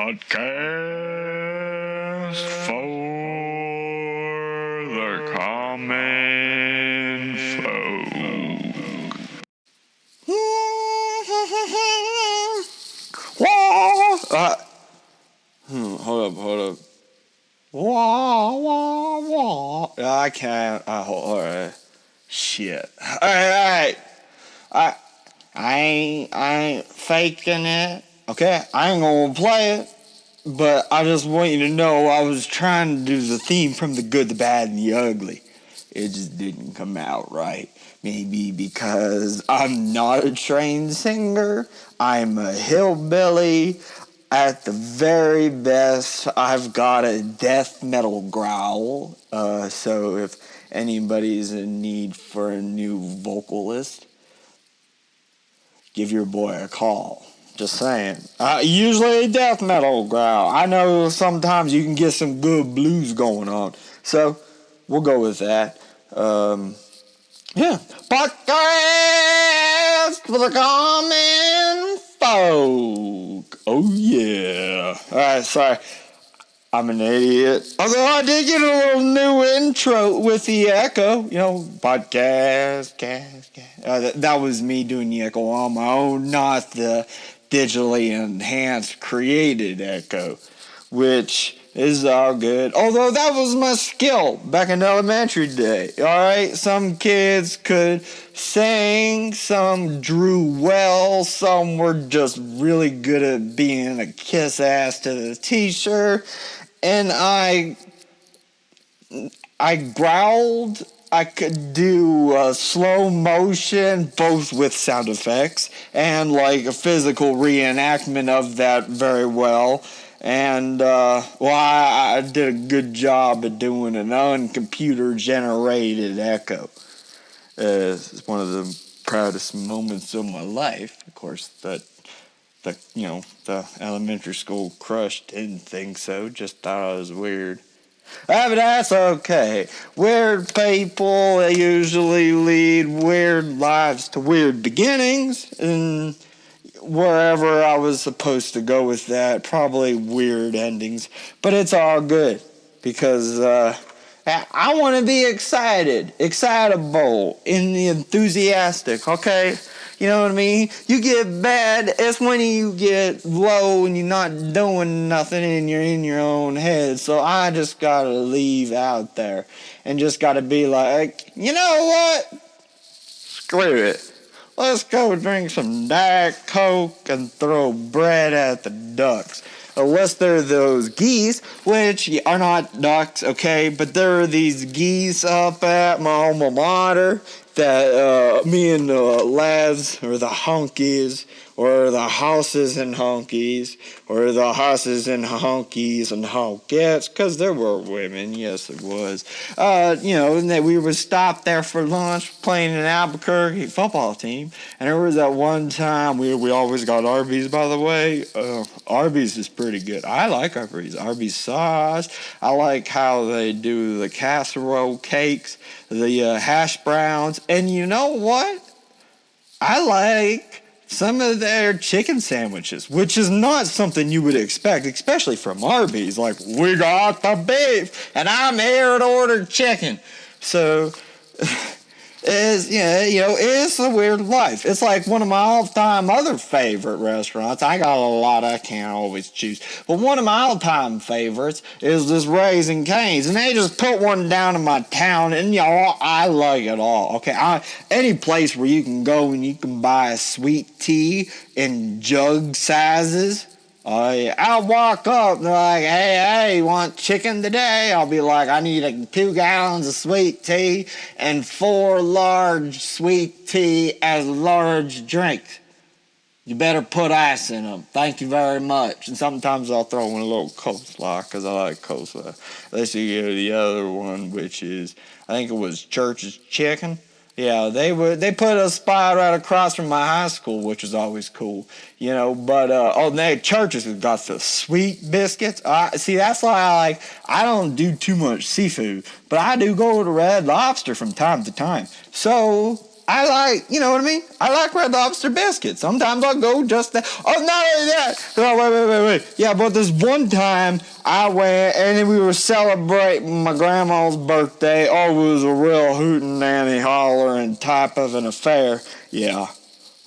Podcast for the common folk. Hold up. Wah, wah, wah. I can't. Alright. Shit. Alright. I ain't faking it. Okay? I ain't gonna play it. But I just want you to know I was trying to do the theme from the good, the bad, and the ugly. It just didn't come out right. Maybe because I'm not a trained singer. I'm a hillbilly. At the very best, I've got a death metal growl. So if anybody's in need for a new vocalist, give your boy a call. Just saying. Usually a death metal growl. I know sometimes you can get some good blues going on. So we'll go with that. Yeah. Podcast for the common folk. Oh, yeah. Alright, sorry. I'm an idiot. Although I did get a little new intro with the echo. You know, podcast, cast. That was me doing the echo on my own, not the digitally enhanced created echo, which is all good. Although that was my skill back in elementary day. Alright, some kids could sing, some drew well, some were just really good at being a kiss ass to the teacher, and I growled. I could do slow motion, both with sound effects, and like a physical reenactment of that very well. And, I did a good job of doing an uncomputer generated echo. It's one of the proudest moments of my life. Of course, the elementary school crush didn't think so, just thought it was weird. But that's okay. Weird people usually lead weird lives to weird beginnings, and wherever I was supposed to go with that, probably weird endings. But it's all good, because I want to be excitable, enthusiastic, okay? You know what I mean? You get bad, it's when you get low and you're not doing nothing and you're in your own head. So I just gotta leave out there and just gotta be like, you know what? Screw it. Let's go drink some Diet Coke and throw bread at the ducks. Unless they're those geese, which are not ducks, okay? But there are these geese up at my alma mater that me and the lads, or the honkies, or the houses and honkies, or the hosses and honkies and honkettes, because there were women, yes it was. And then we would stop there for lunch playing an Albuquerque football team, and there was that one time we always got Arby's, by the way. Arby's is pretty good. I like Arby's. Arby's sauce. I like how they do the casserole cakes, the hash browns, and you know what? I like some of their chicken sandwiches, which is not something you would expect, especially from Arby's. Like, we got the beef, and I'm here to order chicken. So, it's a weird life. It's like one of my all-time other favorite restaurants. I got a lot I can't always choose. But one of my all-time favorites is this Raising Cane's. And they just put one down in my town. And, I like it all. Okay, any place where you can go and you can buy a sweet tea in jug sizes. I'll walk up and they're like, hey, you want chicken today? I'll be like, I need 2 gallons of sweet tea and 4 large sweet tea as large drinks. You better put ice in them. Thank you very much. And sometimes I'll throw in a little coleslaw because I like coleslaw. Let's see the other one, which is, I think it was Church's Chicken. Yeah, they put a spot right across from my high school, which was always cool, but Churches have got the sweet biscuits. See, that's why I don't do too much seafood, but I do go to Red Lobster from time to time. So I like, you know what I mean? I like Red Lobster biscuits. Sometimes I'll go just that. Oh, not only that. Oh, wait. Yeah, but this one time I went and we were celebrating my grandma's birthday. Oh, it was a real hootenanny hollering type of an affair. Yeah,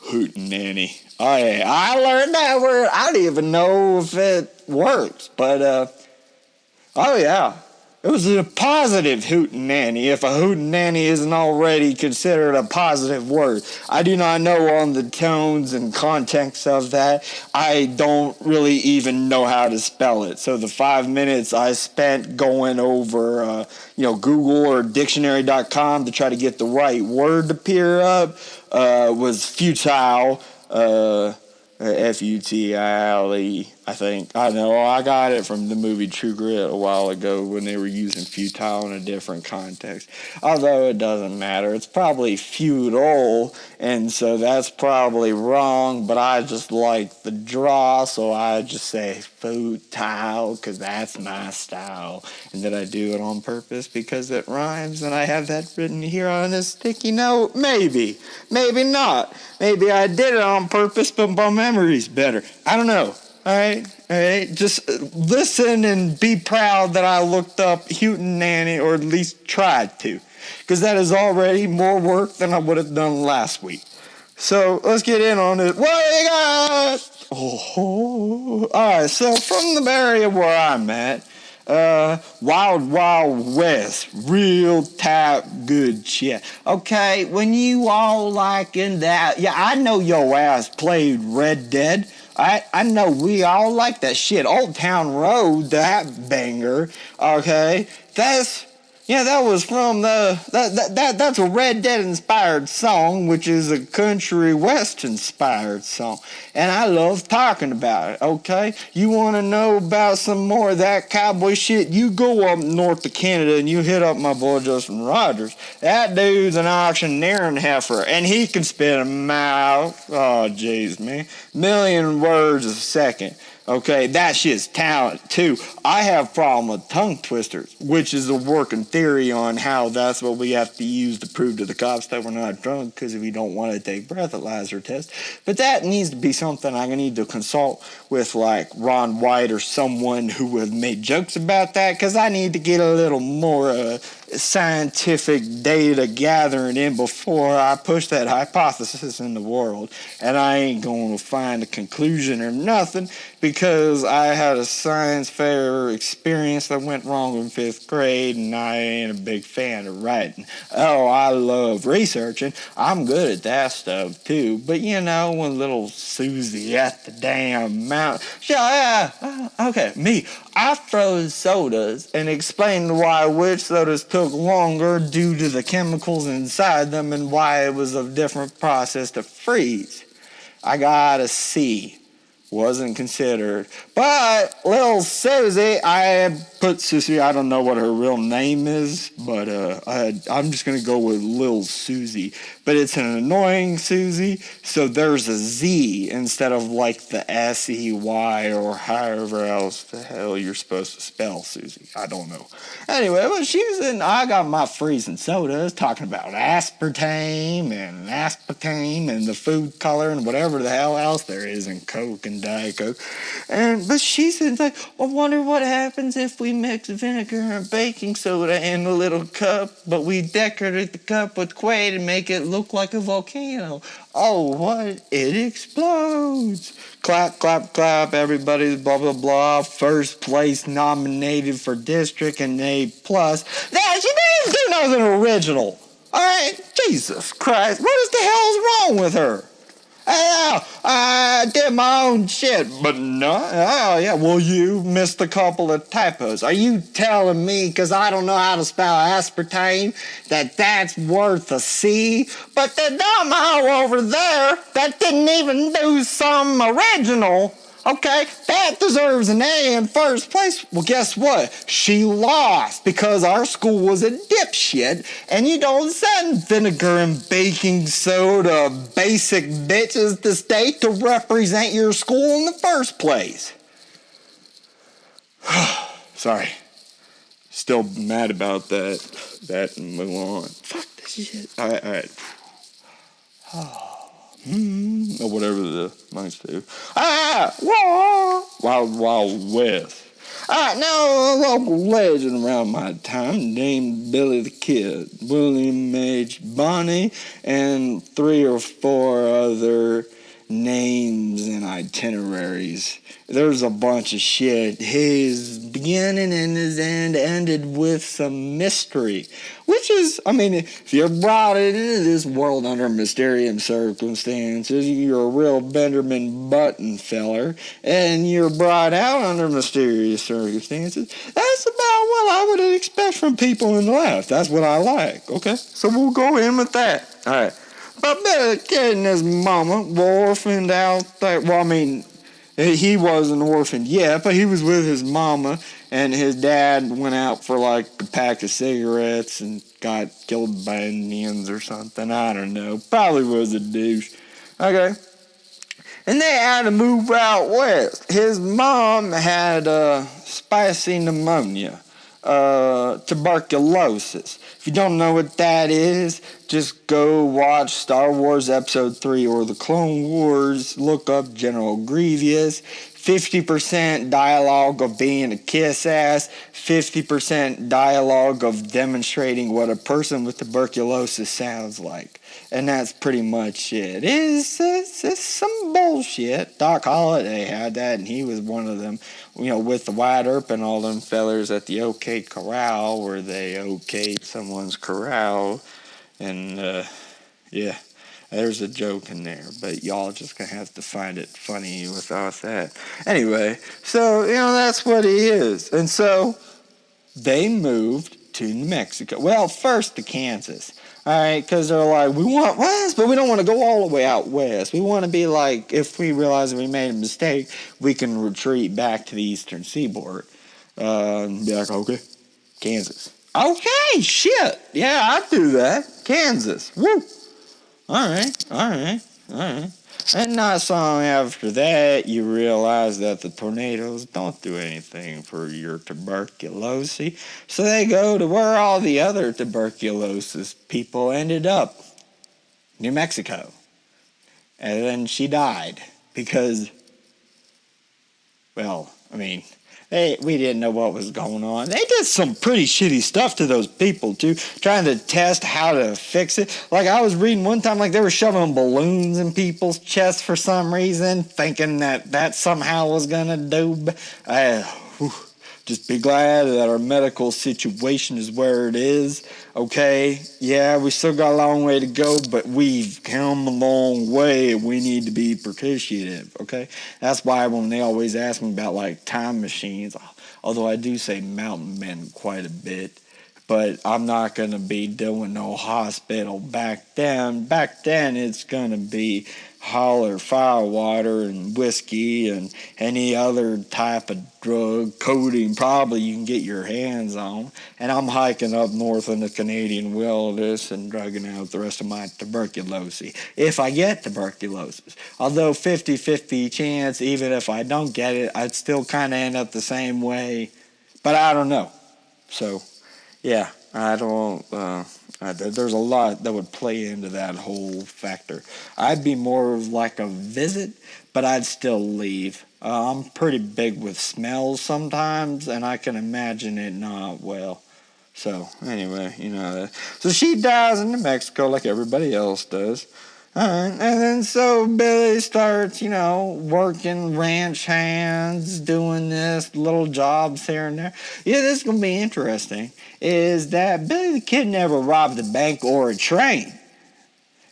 hootenanny. Oh, yeah. I learned that word. I don't even know if it works, but, oh, yeah. It was a positive hootenanny, if a hootenanny isn't already considered a positive word. I do not know on the tones and context of that. I don't really even know how to spell it. So the 5 minutes I spent going over, Google or dictionary.com to try to get the right word to appear up was futile. F-U-T-I-L-E, I think. I know. I got it from the movie True Grit a while ago when they were using futile in a different context. Although it doesn't matter. It's probably feudal, and so that's probably wrong, but I just like the draw, so I just say futile because that's my style. And did I do it on purpose because it rhymes and I have that written here on a sticky note? Maybe. Maybe not. Maybe I did it on purpose, but my memory's better. I don't know. All right. Just listen and be proud that I looked up hootenanny, or at least tried to, because that is already more work than I would have done last week. So let's get in on it. What do you got? Oh, all right. So from the area where I'm at, Wild Wild West, real tap good shit. Okay, when you all liking that, yeah, I know your ass played Red Dead. I know we all like that shit. Old Town Road, that banger. Okay, that was from that's a Red Dead inspired song, which is a country west inspired song, and I love talking about it. Okay, you want to know about some more of that cowboy shit? You go up north to Canada and you hit up my boy Justin Rogers. That dude's an auctioneering heifer, and he can spit a mouth. Oh jeez, man, million words a second. Okay, that shit's talent too. I have problem with tongue twisters, which is a working theory on how that's what we have to use to prove to the cops that we're not drunk, because if we don't want to take breathalyzer tests. But that needs to be something I need to consult with like Ron White or someone who would have made jokes about that, because I need to get a little more scientific data gathering in before I push that hypothesis in the world. And I ain't going to find a conclusion or nothing, because I had a science fair experience that went wrong in 5th grade, and I ain't a big fan of writing. Oh, I love researching. I'm good at that stuff too. But you know, when little Susie at the damn mountain, I froze sodas and explained why which sodas took longer due to the chemicals inside them and why it was a different process to freeze. I got a C. Wasn't considered. But Lil Susie, I put Susie, I don't know what her real name is, but I'm just going to go with Lil Susie. But it's an annoying Susie, so there's a Z instead of like the S-E-Y or however else the hell you're supposed to spell Susie. I don't know. Anyway, when she was I got my freezing sodas talking about aspartame and the food color and whatever the hell else there is in Coke and Diet Coke. But she said, like, I wonder what happens if we mix vinegar and baking soda in a little cup, but we decorate the cup with Quaid and make it look like a volcano. Oh, what? It explodes. Clap, clap, clap, everybody's blah, blah, blah. First place nominated for district and A+. Now, she didn't do nothing original. All right? Jesus Christ. What the hell's wrong with her? I did my own shit, but no. Oh, yeah, well, you missed a couple of typos. Are you telling me, because I don't know how to spell aspartame, that's worth a C? But the dumb hoe over there that didn't even do some original, okay, that deserves an A in first place. Well, guess what? She lost because our school was a dipshit, and you don't send vinegar and baking soda basic bitches to state to represent your school in the first place. Sorry. Still mad about that and move on. Fuck this shit. All right. or whatever the monks do. Wild West. I know a local legend around my time named Billy the Kid, William H. Bonney, and 3 or 4 other names and itineraries. There's a bunch of shit. His beginning and his end ended with some mystery, which is, I mean, if you're brought into this world under mysterious circumstances, you're a real Benjamin Button feller, and you're brought out under mysterious circumstances. That's about what I would expect from people in life. That's what I like, okay? So we'll go in with that. All right. But Billy the Kid and his mama were orphaned out there. Well, I mean, he wasn't orphaned yet, but he was with his mama, and his dad went out for like a pack of cigarettes and got killed by Indians or something. I don't know. Probably was a douche. Okay. And they had to move out west. His mom had spicy pneumonia, tuberculosis. If you don't know what that is, just go watch Star Wars Episode 3 or The Clone Wars. Look up General Grievous. 50% dialogue of being a kiss-ass, 50% dialogue of demonstrating what a person with tuberculosis sounds like. And that's pretty much it. It's some bullshit. Doc Holliday had that, and he was one of them, you know, with the Wyatt Earp and all them fellers at the OK Corral, where they okayed someone's corral. And, yeah. There's a joke in there, but y'all just gonna have to find it funny without that. Anyway, so, you know, that's what he is. And so they moved to New Mexico. Well, first to Kansas. All right, because they're like, we want west, but we don't want to go all the way out west. We want to be like, if we realize that we made a mistake, we can retreat back to the eastern seaboard. Be like, okay, Kansas. Okay, shit. Yeah, I'd do that. Kansas. Woo. All right. And not so long after that, you realize that the tornadoes don't do anything for your tuberculosis. So they go to where all the other tuberculosis people ended up, New Mexico. And then she died because, well, I mean, we didn't know what was going on. They did some pretty shitty stuff to those people, too, trying to test how to fix it. Like, I was reading one time, like, they were shoving balloons in people's chests for some reason, thinking that somehow was going to do. Just be glad that our medical situation is where it is, okay? Yeah, we still got a long way to go, but we've come a long way, and we need to be appreciative, okay? That's why when they always ask me about, like, time machines, although I do say mountain men quite a bit, but I'm not going to be doing no hospital back then. Back then, it's going to be holler firewater and whiskey and any other type of drug, codeine probably you can get your hands on. And I'm hiking up north in the Canadian wilderness and drugging out the rest of my tuberculosis. If I get tuberculosis. Although 50-50 chance, even if I don't get it, I'd still kind of end up the same way. But I don't know. So, yeah, I don't... there's a lot that would play into that whole factor. I'd be more of like a visit, but I'd still leave. I'm pretty big with smells sometimes, and I can imagine it not well. So, anyway, you know that. So she dies in New Mexico like everybody else does. And then so Billy starts, you know, working ranch hands, doing this, little jobs here and there. Yeah, this is going to be interesting, is that Billy the Kid never robbed a bank or a train.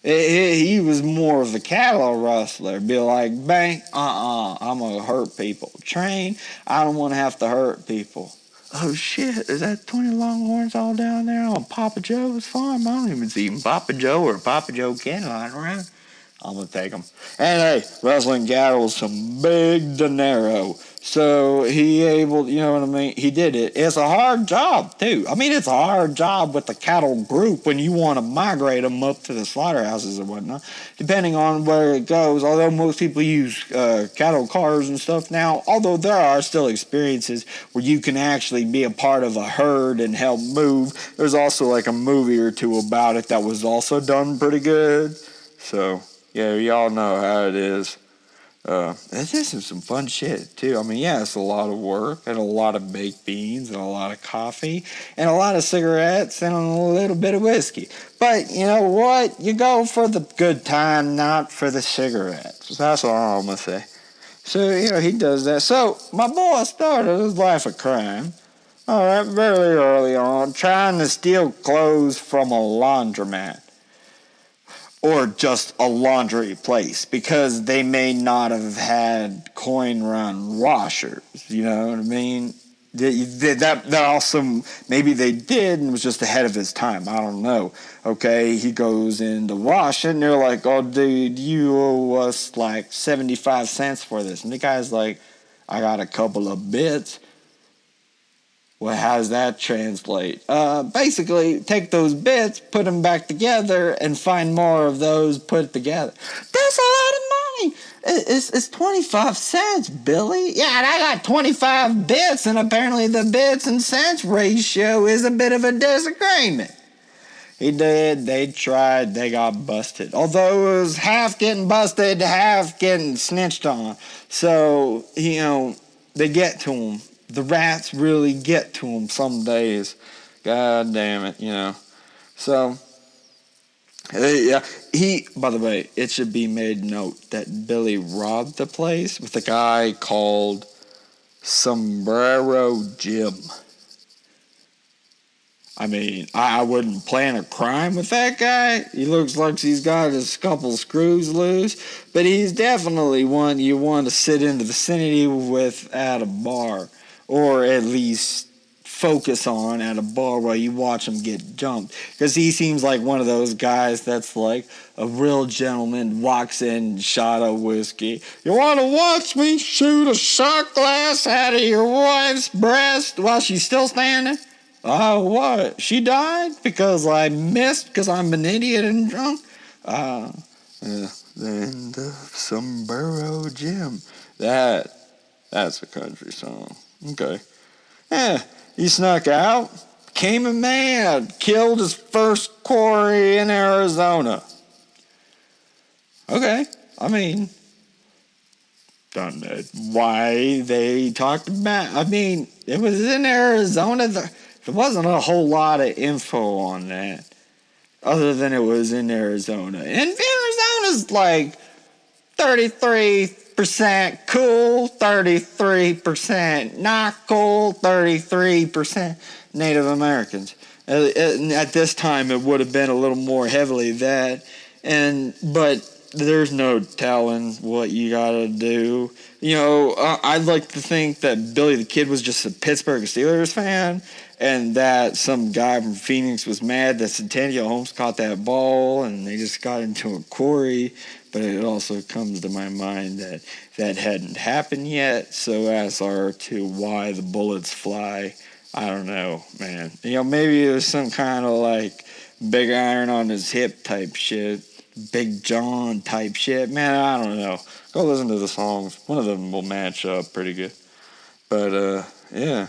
He was more of a cattle rustler. Be like, bank, I'm going to hurt people. Train, I don't want to have to hurt people. Oh, shit, is that 20 Longhorns all down there on Papa Joe's farm? I don't even see Papa Joe or Papa Joe Ken lying around. I'm going to take them. And, hey, wrestling cattle is some big dinero. So he able, you know what I mean? He did it. It's a hard job, too. I mean, it's a hard job with the cattle group when you want to migrate them up to the slaughterhouses and whatnot, depending on where it goes. Although most people use cattle cars and stuff now, although there are still experiences where you can actually be a part of a herd and help move. There's also like a movie or two about it that was also done pretty good. So, yeah, y'all know how it is. This is some fun shit, too. I mean, yeah, it's a lot of work and a lot of baked beans and a lot of coffee and a lot of cigarettes and a little bit of whiskey. But you know what? You go for the good time, not for the cigarettes. That's all I'm going to say. So, he does that. So, my boy started his life of crime. All right, very early on, trying to steal clothes from a laundromat. Or just a laundry place, because they may not have had coin run washers. You know what I mean? That also, maybe they did and was just ahead of his time. I don't know. Okay, he goes in to wash it, and they're like, "Oh, dude, you owe us like 75 cents for this." And the guy's like, "I got a couple of bits." Well, how does that translate? Basically, take those bits, put them back together, and find more of those put together. That's a lot of money. It's 25 cents, Billy. Yeah, and I got 25 bits, and apparently the bits and cents ratio is a bit of a disagreement. He did. They tried. They got busted. Although it was half getting busted, half getting snitched on. So, they get to him. The rats really get to him some days. God damn it, So, yeah, by the way, it should be made note that Billy robbed the place with a guy called Sombrero Jim. I mean, I wouldn't plan a crime with that guy. He looks like he's got a couple screws loose, but he's definitely one you want to sit in the vicinity with at a bar, or at least focus on at a bar while you watch him get jumped. Because he seems like one of those guys that's like a real gentleman, walks in, shot of whiskey. You want to watch me shoot a shot glass out of your wife's breast while she's still standing? Oh, what? She died because I missed because I'm an idiot and drunk? The end of Sombrero Jim. That's a country song. Okay. He snuck out, became a man, killed his first quarry in Arizona. Okay. I mean, done that. Why they talked about, it was in Arizona. There wasn't a whole lot of info on that, other than it was in Arizona. And Arizona's like 33% cool, 33% not cool, 33% Native Americans. At this time, it would have been a little more heavily that, but there's no telling what you gotta do. I'd like to think that Billy the Kid was just a Pittsburgh Steelers fan, and that some guy from Phoenix was mad that Centennial Holmes caught that ball, and they just got into a quarry. But it also comes to my mind that hadn't happened yet. So as to why the bullets fly, I don't know, man. Maybe it was some kind of like big iron on his hip type shit. Big John type shit. Man, I don't know. Go listen to the songs. One of them will match up pretty good. But, yeah.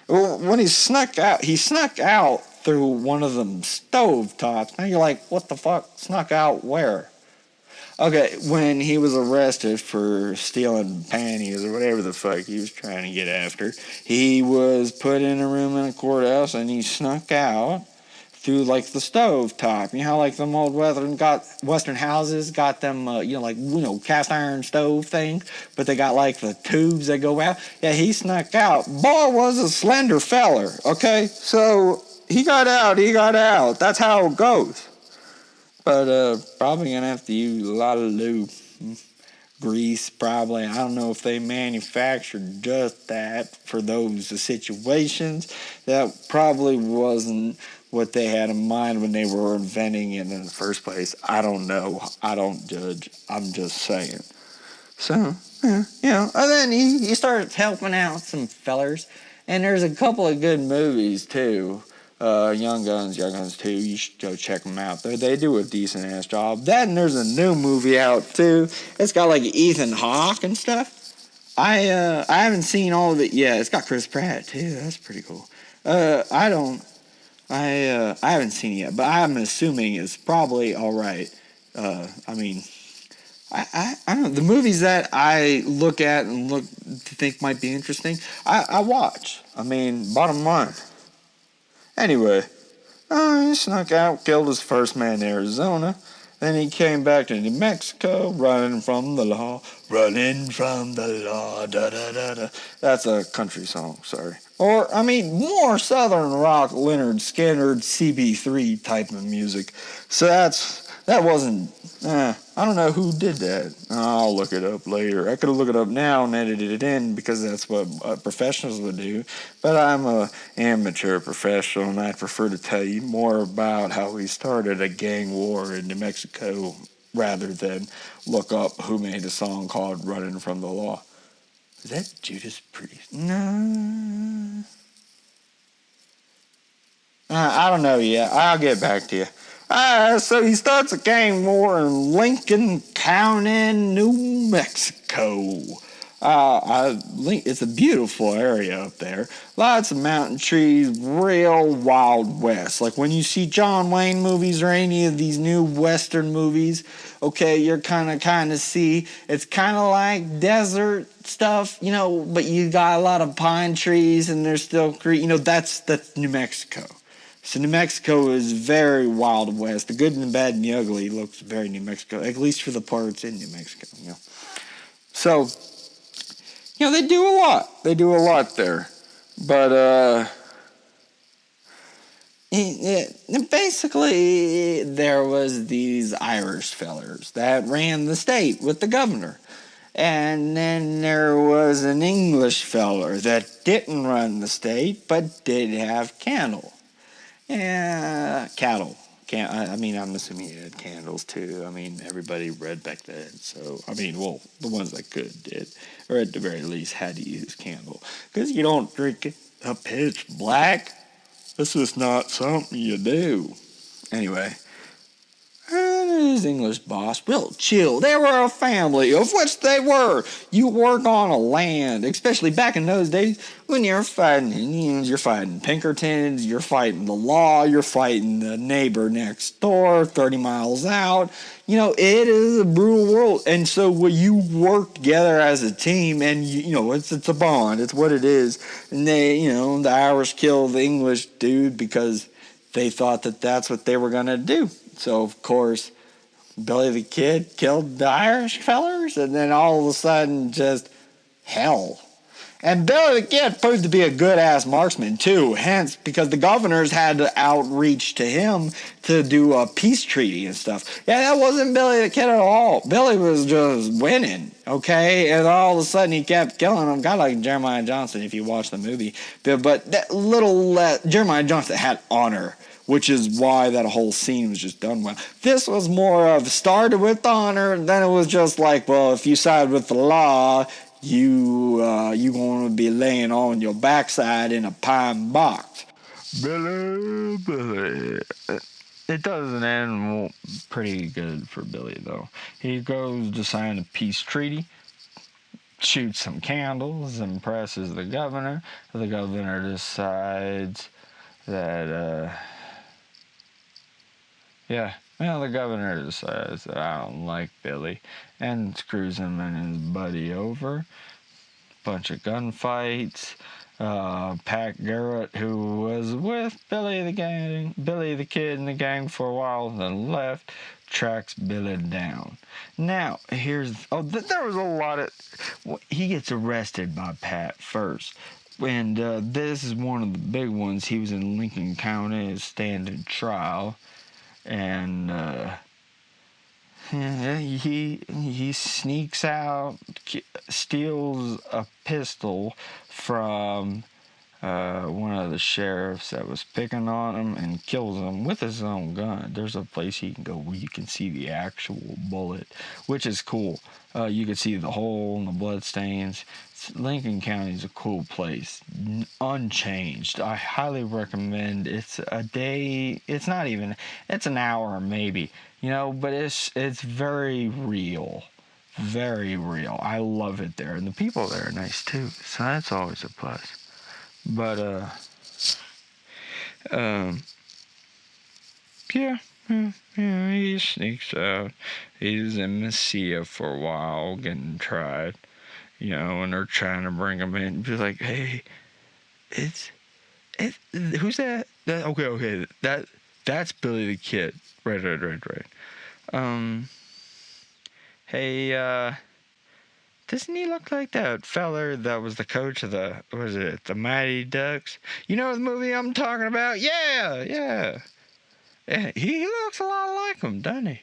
Well, when he snuck out through one of them stove tops. Now you're like, what the fuck? Snuck out where? Okay, when he was arrested for stealing panties or whatever the fuck he was trying to get after, he was put in a room in a courthouse and he snuck out through like the stove top. You know how like them old Western houses got them, cast iron stove things, but they got like the tubes that go out. Yeah, he snuck out. Boy was a slender feller. Okay, so he got out. That's how it goes. But probably gonna have to use a lot of lube, grease. Probably. I don't know if they manufactured just that for those situations. That probably wasn't what they had in mind when they were inventing it in the first place. I don't know. I don't judge. I'm just saying. So, and then he started helping out some fellers. And there's a couple of good movies, too. Young Guns 2. You should go check them out. They do a decent-ass job. Then there's a new movie out, too. It's got, like, Ethan Hawke and stuff. I haven't seen all of it yet. It's got Chris Pratt, too. That's pretty cool. I haven't seen it yet, but I'm assuming it's probably all right. I mean, I don't know. The movies that I look at and look to think might be interesting, I watch. I mean, bottom line. Anyway, he snuck out, killed his first man in Arizona. Then he came back to New Mexico, running from the law, running from the law, da da da da. That's a country song, sorry. Or, I mean, more southern rock, Leonard Skinner, CB3 type of music. So that wasn't, I don't know who did that. I'll look it up later. I could have looked it up now and edited it in because that's what professionals would do. But I'm a amateur professional, and I'd prefer to tell you more about how we started a gang war in New Mexico rather than look up who made a song called Running from the Law. Is that Judas Priest? No. I don't know yet. I'll get back to you. So he starts a gang war in Lincoln County, New Mexico. It's a beautiful area up there. Lots of mountain trees, real Wild West. Like when you see John Wayne movies or any of these new Western movies, okay, you're kind of see it's kind of like desert stuff, but you got a lot of pine trees and there's still that's New Mexico. So New Mexico is very Wild West. The good and the bad and the ugly looks very New Mexico, at least for the parts in New Mexico. So, they do a lot. They do a lot there. But basically, there was these Irish fellers that ran the state with the governor. And then there was an English feller that didn't run the state, but did have cattle. Yeah, cattle. I'm assuming he had candles too. I mean, everybody read back then. So, the ones that could did. Or at the very least had to use candle. Because you don't drink it a pitch black. This is not something you do. Anyway. His English boss, Will chill. They were a family, of which they were. You work on a land, especially back in those days when you're fighting Indians, you're fighting Pinkertons, you're fighting the law, you're fighting the neighbor next door, 30 miles out. It is a brutal world. And so when you work together as a team, and it's a bond, it's what it is. And the Irish killed the English dude because they thought that that's what they were going to do. So, of course, Billy the Kid killed the Irish fellers, and then all of a sudden, just hell. And Billy the Kid proved to be a good-ass marksman, too, hence, because the governors had to outreach to him to do a peace treaty and stuff. Yeah, that wasn't Billy the Kid at all. Billy was just winning, okay? And all of a sudden, he kept killing them, kind of like Jeremiah Johnson, if you watch the movie. But that Jeremiah Johnson had honor, which is why that whole scene was just done well. This was more of started with honor, and then it was just like, well, if you side with the law, you going to be laying on your backside in a pine box. Billy. It doesn't end pretty good for Billy, though. He goes to sign a peace treaty, shoots some candles, impresses the governor. The governor decides that, the governor decides that I don't like Billy and screws him and his buddy over. Bunch of gunfights. Pat Garrett, who was with Billy the Kid and the gang for a while, then left, tracks Billy down. Now, there was a lot of... He gets arrested by Pat first. And this is one of the big ones. He was in Lincoln County, standing trial. And he sneaks out, steals a pistol from one of the sheriffs that was picking on him and kills him with his own gun. There's a place he can go where you can see the actual bullet, which is cool. You can see the hole and the blood stains. Lincoln County is a cool place, unchanged. I highly recommend. It's a day. It's not even. It's an hour maybe. But it's very real, very real. I love it there, and the people there are nice too. So that's always a plus. But yeah. He sneaks out. He's in Messia for a while, getting tried. And they're trying to bring him in. Be like, hey, it's who's that? Okay. That's Billy the Kid. Right. Hey, doesn't he look like that feller that was the coach of the Mighty Ducks? You know the movie I'm talking about? Yeah. Yeah, he looks a lot like him, doesn't he?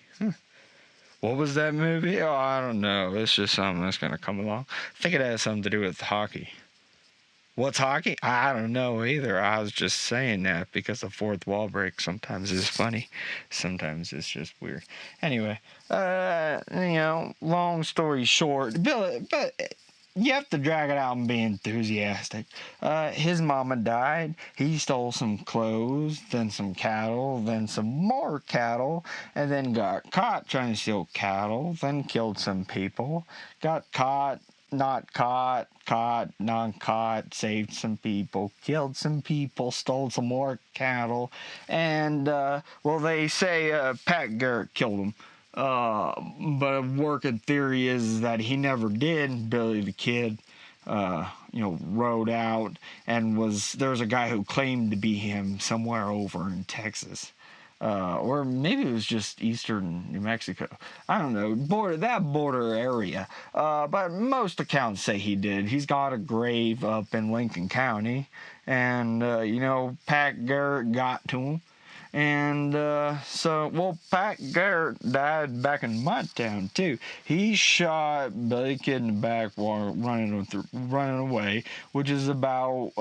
What was that movie? Oh, I don't know. It's just something that's going to come along. I think it has something to do with hockey. What's hockey? I don't know either. I was just saying that because the fourth wall break sometimes is funny. Sometimes it's just weird. Anyway, long story short, Billy, but you have to drag it out and be enthusiastic. His mama died. He stole some clothes, then some cattle, then some more cattle, and then got caught trying to steal cattle, then killed some people, got caught, not caught, caught, not caught, saved some people, killed some people, stole some more cattle, and, they say Pat Garrett killed him. But a working theory is that he never did. Billy the Kid, rode out and there was a guy who claimed to be him somewhere over in Texas. Or maybe it was just eastern New Mexico. I don't know, border area. But most accounts say he did. He's got a grave up in Lincoln County, and Pat Garrett got to him. And Pat Garrett died back in my town too. He shot Billy Kid in the back while running away, which is about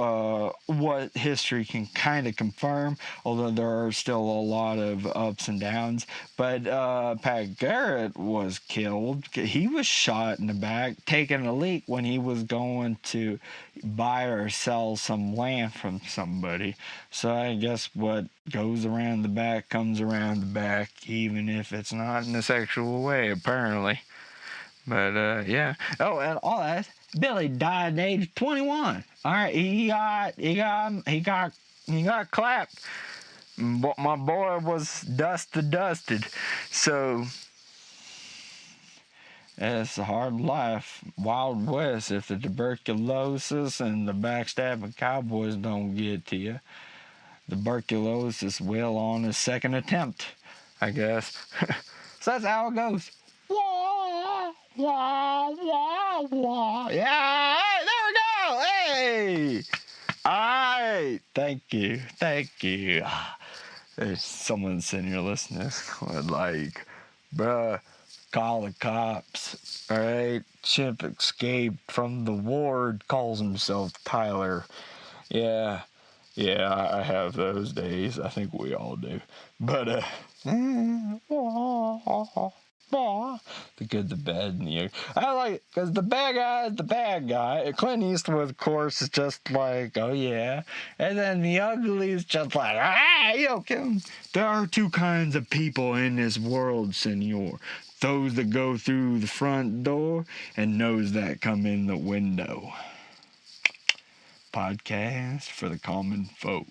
what history can kind of confirm, although there are still a lot of ups and downs. But Pat Garrett was killed. He was shot in the back, taking a leak when he was going to buy or sell some land from somebody. So I guess what goes around the back comes around the back, even if it's not in a sexual way, apparently. But yeah. Oh, and all that. Billy died at age 21. All right, he got clapped. But my boy was dusted. So it's a hard life, Wild West, if the tuberculosis and the backstabbing cowboys don't get to you. Tuberculosis will on his second attempt, I guess. So that's how it goes. Wah, wah, wah, wah. Yeah, hey, there we go. Hey. All right. Thank you. There's someone sitting here listening like, bruh, call the cops. All right. Chimp escaped from the ward, calls himself Tyler. Yeah, I have those days. I think we all do. But, the good, the bad, and the ugly. I like it, because the bad guy is the bad guy. Clint Eastwood, of course, is just like, oh yeah. And then the ugly is just like, there are two kinds of people in this world, senor. Those that go through the front door, and those that come in the window. Podcast for the common folk.